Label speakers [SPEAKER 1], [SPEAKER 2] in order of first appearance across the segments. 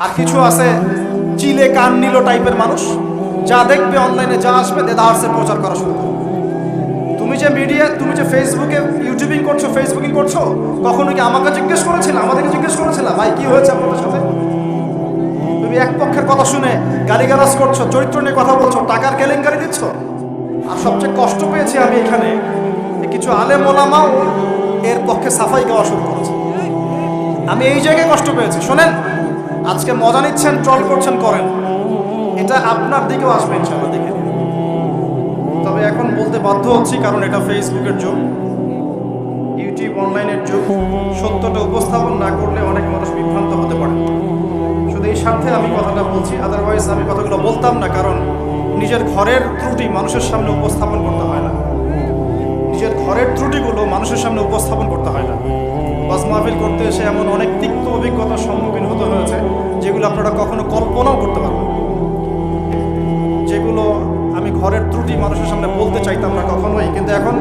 [SPEAKER 1] আর কিছু আছে চিলে কান নিল টাইপের মানুষ, যা দেখবে অনলাইনে যা আসবে দেদারসে প্রচার করা শুরু করবে। তুমি যে মিডিয়া, তুমি যে ফেসবুকে ইউটিউবিং করছো, ফেসবুকিং করছো, কখনো কি আমাকে জিজ্ঞেস করেছিল, আমাদেরকে জিজ্ঞেস করেছিল ভাই কি হয়েছে আপনাদের সাথে? তুমি এক পক্ষের কথা শুনে গালিগালাজ করছো, চরিত্র নিয়ে কথা বলছো, টাকার কেলেঙ্কারি দিচ্ছ। আর সবচেয়ে কষ্ট পেয়েছি আমি এখানে কিছু আলেম ওলামাও এর পক্ষে সাফাই গাওয়া শুরু করেছে। আমি এই জায়গায় কষ্ট পেয়েছি। শোনেন, আজকে মজা নিচ্ছেন, ট্রল করছেন, করেন, এটা আপনার দিকেও আসবে ইনশাআল্লাহ, দেখে। তবে এখন বলতে বাধ্য হচ্ছি, কারণ এটা ফেসবুকের যুগ, ইউটিউব অনলাইনের যুগ। সত্যটা উপস্থাপন না করলে অনেক মানুষ বিভ্রান্ত হতে পারে। শুধু এই স্বার্থে আমি কথাটা বলছি, আদারওয়াইজ আমি কথাগুলো বলতাম না। কারণ নিজের ঘরের ত্রুটি মানুষের সামনে উপস্থাপন করতে হয় না, নিজের ঘরের ত্রুটিগুলো মানুষের সামনে উপস্থাপন করতে হয় না। ওয়াজ মাহফিল করতে এসে এমন অনেক তিক্ত অভিজ্ঞতার সম্মুখীন হতে হয়েছে যেগুলো আপনারা কখনো কল্পনাও করতে পারবেন, যেগুলো আমি ঘরের ত্রুটি মানুষের সামনে বলতে চাইতাম না কখনোই, কিন্তু এখন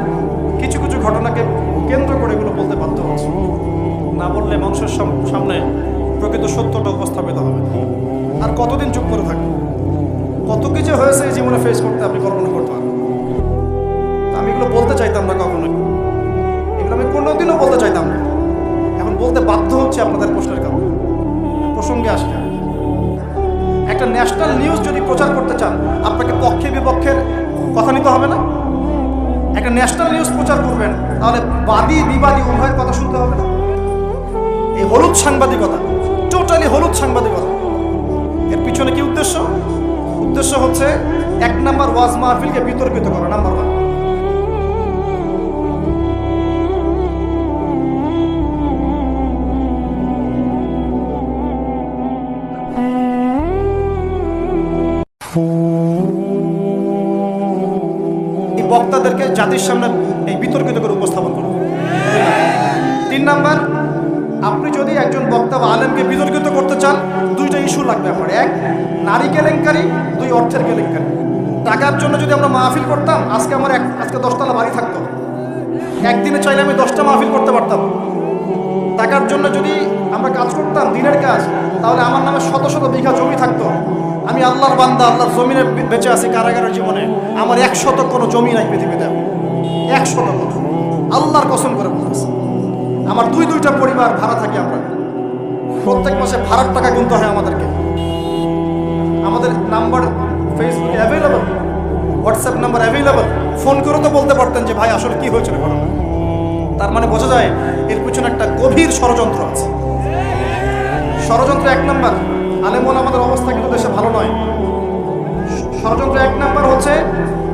[SPEAKER 1] কিছু কিছু ঘটনাকে কেন্দ্র করে এগুলো বলতে বাধ্য হচ্ছে। না বললে মানুষের সামনে প্রকৃত সত্যটা উপস্থাপিত হবে। আর কতদিন চুপ করে থাকবে? কত কিছু হয়েছে এই জীবনে ফেস করতে আপনি কল্পনা করতে পারবেন। আমি এগুলো বলতে চাইতাম না কখনোই, এগুলো আমি কোনোদিনও বলতে চাইতাম না, এখন বলতে বাধ্য হচ্ছে আপনাদের প্রশ্নের কারণে। প্রসঙ্গে আসি, একটা ন্যাশনাল নিউজ যদি প্রচার করতে চান, আপনাকে পক্ষে বিপক্ষের কথা নিতে হবে না? একটা ন্যাশনাল নিউজ প্রচার করবেন, তাহলে বাদী বিবাদী উভয়ের কথা শুনতে হবে না? এই হলুদ সাংবাদিকতা, টোটালি হলুদ সাংবাদিকতা। এর পিছনে কি উদ্দেশ্য? উদ্দেশ্য হচ্ছে 1 নাম্বার ওয়াজ মাহফিলকে বিতর্কিত করা, নাম্বার 1। এই বক্তাদেরকে জাতির সামনে এই বিতর্কিত করে উপস্থাপন করুন। 3 নাম্বার, আপনি যদি একজন বক্তা বা আলেমকে বিতর্কিত করতে চান, 2টা ইস্যু লাগবে আপনার। 1 নারী কেলেঙ্কারি, 2 অর্থের কেলেঙ্কারি। টাকার জন্য যদি আমরা মাহফিল করতাম, আজকে আমার আজকে 10তলা বাড়ি থাকতো। একদিনে চাইলে আমি 10টা মাহফিল করতে পারতাম। টাকার জন্য যদি আমরা কাজ করতাম, দিনের কাজ, তাহলে আমার নামে শত শত বিঘা জমি থাকতো। আমি আল্লাহর বান্দা, আল্লাহর জমিনে বেঁচে আছি কারাগারের জীবনে, আমার 100 কোনো জমি নাই পৃথিবীতে, 100 আল্লাহর কসম করে বলতেছি। আমার 2টা পরিবার ভাড়া থাকি আমরা, প্রত্যেক মাসে ভাড়ার টাকা গুনতে হয় আমাদেরকে। আমাদের নাম্বার ফেসবুকে available, WhatsApp number available, phone করে তো বলতে পারতেন যে ভাই আসলে কি হয়েছিল ঘটনা। তার মানে বোঝা যায় এর পিছনে একটা গভীর ষড়যন্ত্র আছে। ষড়যন্ত্র 1 নাম্বার, আলেমন আমাদের অবস্থা কিন্তু দেশে ভালো নয়। ষড়যন্ত্র 1 নাম্বার হচ্ছে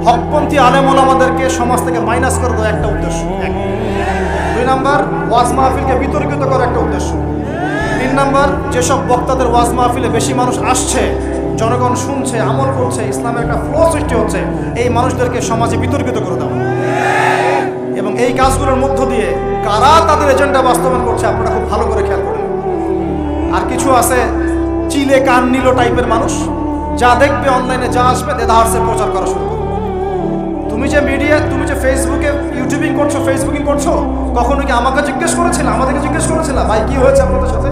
[SPEAKER 1] হকপন্থী আলেমন আমাদেরকে সমাজ থেকে মাইনাস করে দেওয়া, একটা উদ্দেশ্য। 1। 2 নাম্বার, ওয়াজ মাহফিলকে বিতর্কিত করার একটা উদ্দেশ্য। 3 নাম্বার, যেসব বক্তাদের ওয়াজ মাহফিলে বেশি মানুষ আসছে, জনগণ শুনছে, আমল করছে, ইসলামের একটা ফ্লো সৃষ্টি হচ্ছে, এই মানুষদেরকে সমাজে বিতর্কিত করে দেওয়া। এবং এই কাজগুলোর মধ্য দিয়ে কারা তাদের এজেন্ডা বাস্তবায়ন করছে আপনারা খুব ভালো করে খেয়াল করেন। আর কিছু আছে চিলে কান নিল টাইপের মানুষ, যা দেখবে অনলাইনে যা আসবে দেদারসে প্রচার করা শুরু করবে। তুমি যে মিডিয়া, তুমি যে ফেসবুকে ইউটিউবিং করছো, ফেসবুকিং করছো, কখনো কি আমাকে জিজ্ঞেস করেছিল, আমাদেরকে জিজ্ঞেস করেছিল ভাই কি হয়েছে আপনাদের সাথে?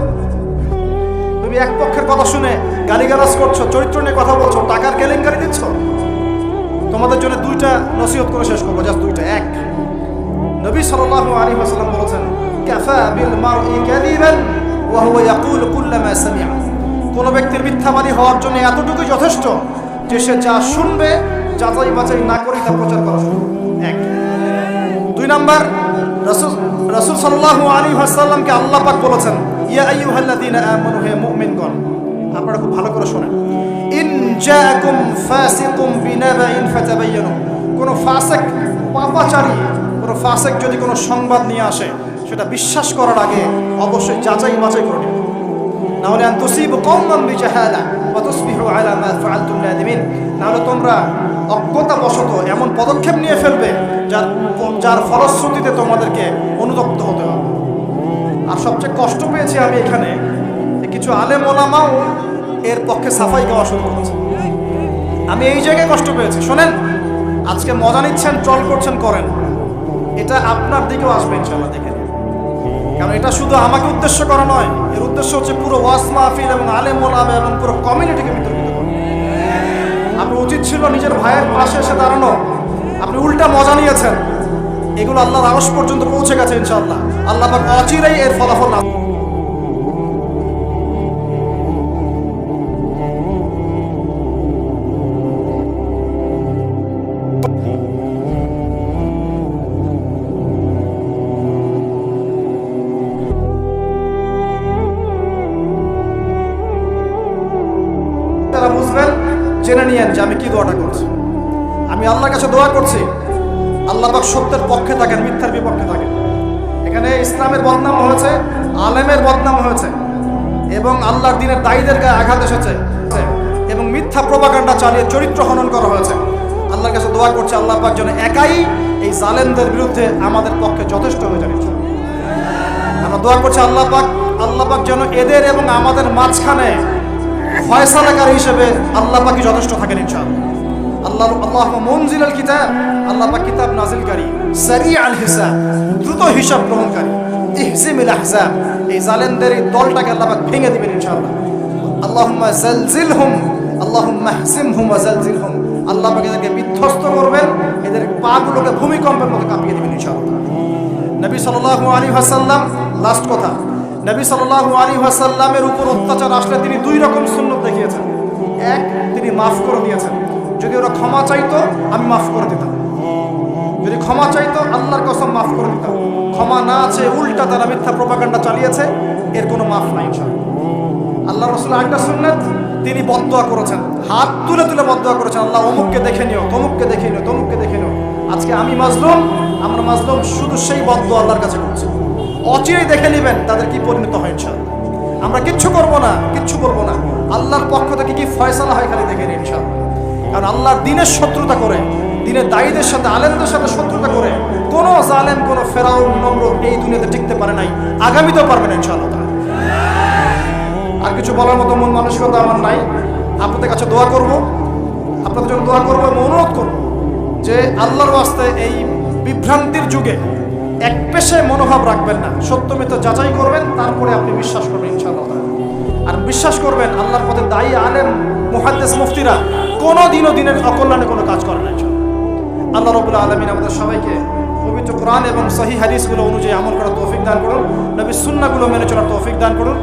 [SPEAKER 1] তুমি এক পক্ষের কথা শুনে গালিগালাজ করছো, চরিত্র নিয়ে কথা বলছো, টাকার কেলেঙ্কারি দিচ্ছ। তোমাদের জন্য 2টা নসিহত করে শেষ করবো, জাস্ট 2টা। 1, নবী সাল্লাল্লাহু আলাইহি ওয়াসাল্লাম বলেছেন, কাফা বিল মারই কাযিবান ওয়া হুয়া ইয়াকুলু কুল্লামা সামিআ। কোন ব্যক্তির মিথ্যাবাদী হওয়ার জন্য এতটুকুই যথেষ্ট যে সে যা শুনবে যাচাই বাছাই না করে তা প্রচার করা শুরু। 1। 2 নাম্বার, রাসূল সাল্লাল্লাহু আলাইহি ওয়াসাল্লামকে আল্লাহ পাক বলেছেন, ইয়া আইয়ুহাল্লাযীনা আমানু, হে মুমিনগণ, আপনারা খুব ভালো করে শুনেন, ইন জাআকুম ফাসিকুম বিনাবাইন ফাতাবায়ানু। কোন ফাসিক, পাপাচারী কোন ফাসিক যদি কোনো সংবাদ নিয়ে আসে, সেটা বিশ্বাস করার আগে অবশ্যই যাচাই বাছাই করে নিন, না হলে আন তুসিবু কওমান বিজাহালা ওয়া তুসবিহু আলা মা ফাআলতুম নাদিমিন। না হলে তোমরা অজ্ঞতাবশত এমন পদক্ষেপ নিয়ে ফেলবে যার ফলশ্রুতিতে তোমাদেরকে অনুতপ্ত হতে হবে। আর সবচেয়ে কষ্ট পেয়েছি আমি এখানে কিছু আলেম ওলামাও এর পক্ষে সাফাই গাওয়া শুরু করেছে। আমি এই জায়গায় কষ্ট পেয়েছি। শোনেন, আজকে মজা নিচ্ছেন, ট্রল করছেন, করেন, এটা আপনার দিকেও আসবে ইনশাআল্লাহ, দেখে। কারণ এটা শুধু আমাকে উদ্দেশ্য করা নয়, এর উদ্দেশ্য হচ্ছে পুরো ওয়াজ মাহফিল এবং আলেম ওলামা এবং পুরো কমিউনিটিকে বিতর্কিত করা। আপনার উচিত ছিল নিজের ভাইয়ের পাশে এসে দাঁড়ানো, আপনি উল্টা মজা নিয়েছেন। এগুলো আল্লাহর আরশ পর্যন্ত পৌঁছে গেছে ইনশাআল্লাহ। আল্লাহ পাক অচিরেই এর ফলাফল না তারা বুঝবেন। জেনে নিয়েন যে আমি কি দোয়াটা করছি। আমি আল্লাহর কাছে দোয়া করছি আল্লাহ পাক সত্যের পক্ষে থাকেন, মিথ্যার বিপক্ষে থাকেন। এখানে ইসলামের বদনাম হয়েছে, আলেমের বদনাম হয়েছে এবং আল্লাহর দ্বীনের দায়ীদের গায়ে আঘাত এসেছে এবং মিথ্যা প্রপাগান্ডা চালিয়ে চরিত্র হনন করা হয়েছে। আল্লাহর কাছে দোয়া করছে আল্লাহ পাক যেন একাই এই জালেমদের বিরুদ্ধে আমাদের পক্ষে যথেষ্ট হয়ে যান। আমরা দোয়া করছি আল্লাহ পাক যেন এদের এবং আমাদের মাঝখানে ফয়সালাকারী হিসেবে আল্লাহ পাকই যথেষ্ট থাকেন ইনশাআল্লাহ। আল্লাহুম্মা মুনজিলাল কিতাব, আল্লাহ পাক কিতাব নাযিলকারী, সারিআল হিসাব, দ্রুত হিসাব গ্রহণকারী, ইহজিমিল আহজাব, এই জালেমদের এই দলটাকে আল্লাহ পাক ভেঙে দিবেন ইনশাআল্লাহ। আল্লাহুম্মা যালজিলহুম, আল্লাহুম্মা হযিমহুম ওয়া যালজিলহুম, আল্লাহ পাক এদেরকে বিধ্বস্ত করবেন, এদের পাগুলোকে ভূমিকম্পের মতো কাঁপিয়ে দিবেন ইনশাআল্লাহ। নবী সাল্লাল্লাহু আলাইহি ওয়াসাল্লাম, লাস্ট কথা, নবী সাল্লাল্লাহু আলাইহি ওয়াসাল্লামের উপর অত্যাচার আসলে তিনি দুই রকম সুন্নত দেখিয়েছেন। এক, তিনি মাফ করে দিয়েছেন। যদি ওরা ক্ষমা চাইতো আমি মাফ করে দিতাম, যদি ক্ষমা চাইতো আল্লাহর কসম মাফ করে দিতাম। ক্ষমা না আছে, উল্টা তারা মিথ্যা প্রপাগান্ডা চালিয়েছে, এর কোনো মাফ নাই ইনশাআল্লাহ। আল্লাহ রাসূল আরেকটা সুন্নাত, তিনি বদদোয়া করেছেন, হাত তুলে তুলে বদদোয়া করেছেন, আল্লাহ অমুককে দেখে নিও, তমুককে দেখে নিও, তমুককে দেখে নিও। আজকে আমি মাজলুম, আমরা মাজলুম, শুধু সেই বদদোয়া আল্লাহর কাছে করছি। অচিরেই দেখে নেবেন তাদের কি পরিণত হয় ইনশাআল্লাহ। আমরা কিচ্ছু করবো না, কিচ্ছু করবো না, আল্লাহর পক্ষ থেকে কি ফয়সালা হয় খালি দেখে নিন ইনশাআল্লাহ। কারণ আল্লাহর দ্বীনের শত্রুতা করে, দ্বীনের দায়ীদের সাথে, আলেমদের সাথে শত্রুতা করে কোনো জালেম, কোনো ফেরাউন, নমরুদ এই দুনিয়াতে টিকতে পারে নাই, আগামীতেও পারবে না ইনশাআল্লাহ। আর কিছু বলার মতো মন মানসিকতা আমার নাই। আপনাদের কাছে দোয়া করব, আপনাদের জন্য দোয়া করবো এবং অনুরোধ করব যে আল্লাহর ওয়াস্তে এই বিভ্রান্তির যুগে এক পেশায় মনোভাব রাখবেন না, সত্য মিথ্যা যাচাই করবেন, তারপরে আপনি বিশ্বাস করবেন ইনশাআল্লাহ। আর বিশ্বাস করবেন আল্লাহর পথে দায়ী আলেম, মুহাদ্দিস, মুফতিরা কোনো দিনও দিনের অকল্যাণে কোনো কাজ করে না ইনশাআল্লাহ। আল্লাহ রাব্বুল আলামিন আমাদের সবাইকে পবিত্র কোরআন এবং সহিহ হাদিসগুলো অনুযায়ী আমল করার তৌফিক দান করুন, নবীর সুন্নাহগুলো মেনে চলার তৌফিক দান করুন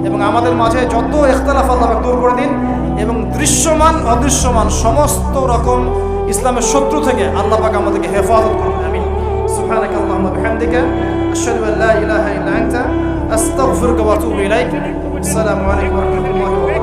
[SPEAKER 1] এবং আমাদের মাঝে যত ইখতিলাফ আল্লাহ পাক দূর করে দিন এবং দৃশ্যমান অদৃশ্যমান সমস্ত রকম ইসলামের শত্রু থেকে আল্লাহ পাক আমাদেরকে হেফাজত করুন। আমিন। সুবহানাকা আল্লাহুম্মা বিহামদিকা, আশহাদু আল্লা ইলাহা ইল্লা আনতা, আস্তাগফিরুকা ওয়া আতুবু ইলাইক। আসসালামু আলাইকুম ওয়া রাহমাতুল্লাহি ওয়া বারাকাতুহু।